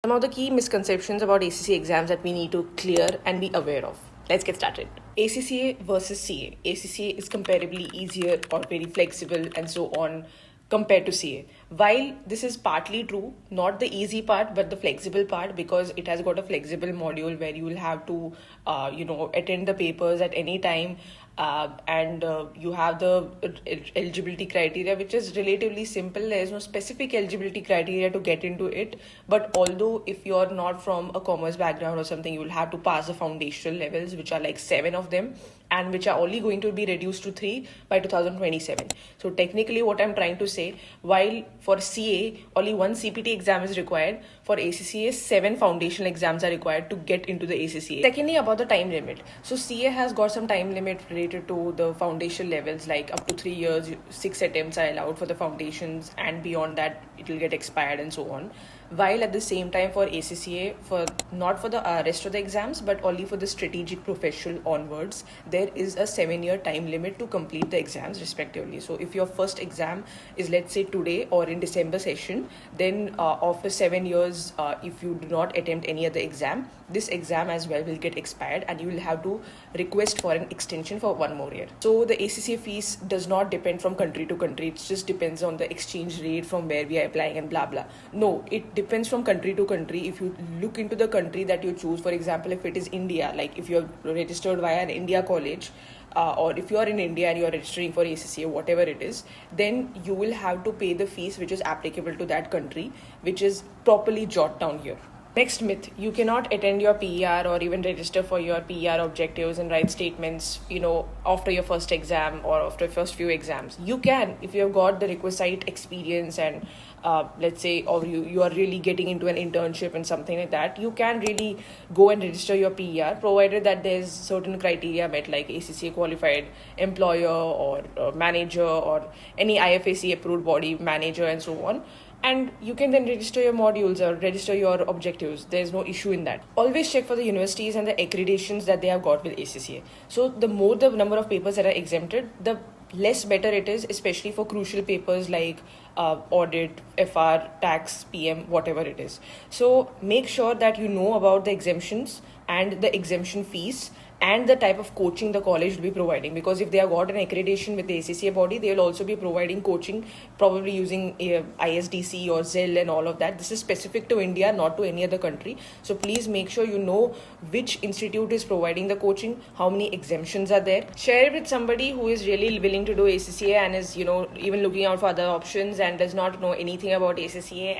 Some of the key misconceptions about ACCA exams that we need to clear and be aware of. Let's get started. ACCA versus CA. ACCA is comparably easier or very flexible and so on compared to CA. While this is partly true, not the easy part, but the flexible part, because it has got a flexible module where you will have to, attend the papers at any time. And you have the eligibility criteria, which is relatively simple. There is no specific eligibility criteria to get into it, but although if you're not from a commerce background or something, you will have to pass the foundational levels, which are like 7 of them, and which are only going to be reduced to 3 by 2027. So technically what I'm trying to say, while for CA only 1 CPT exam is required, for ACCA 7 foundational exams are required to get into the ACCA. Secondly, about the time limit. So CA has got some time limit related to the foundation levels, like up to 3 years, 6 attempts are allowed for the foundations, and beyond that it will get expired and so on. While at the same time for ACCA, for not for the rest of the exams, but only for the strategic professional onwards, there is a 7-year time limit to complete the exams respectively. So if your first exam is, let's say, today or in December session, then after 7 years, if you do not attempt any other exam, this exam as well will get expired and you will have to request for an extension for 1 more year. So the ACCA fees does not depend from country to country. It just depends on the exchange rate from where we are applying and blah blah. No, it depends from country to country. If you look into the country that you choose, for example, if it is India, like if you're registered via an India college, or if you are in India and you are registering for ACCA, whatever it is, then you will have to pay the fees which is applicable to that country, which is properly jotted down here. Next myth, you cannot attend your PER or even register for your PER objectives and write statements, after your first exam or after first few exams. You can, if you have got the requisite experience and let's say, or you are really getting into an internship and something like that, you can really go and register your PER, provided that there's certain criteria met, like ACCA qualified employer or manager or any IFAC approved body manager and so on. And you can then register your modules or register your objectives. There's no issue in that. Always check for the universities and the accreditations that they have got with ACCA. So the more the number of papers that are exempted, the less better it is, especially for crucial papers like audit, FR, tax, PM, whatever it is. So make sure that you know about the exemptions and the exemption fees and the type of coaching the college will be providing, because if they have got an accreditation with the ACCA body, they will also be providing coaching, probably using ISDC or ZEL and all of that. This is specific to India, not to any other country. So please make sure you know which institute is providing the coaching, how many exemptions are there. Share it with somebody who is really willing to do ACCA and is even looking out for other options and does not know anything about ACCA.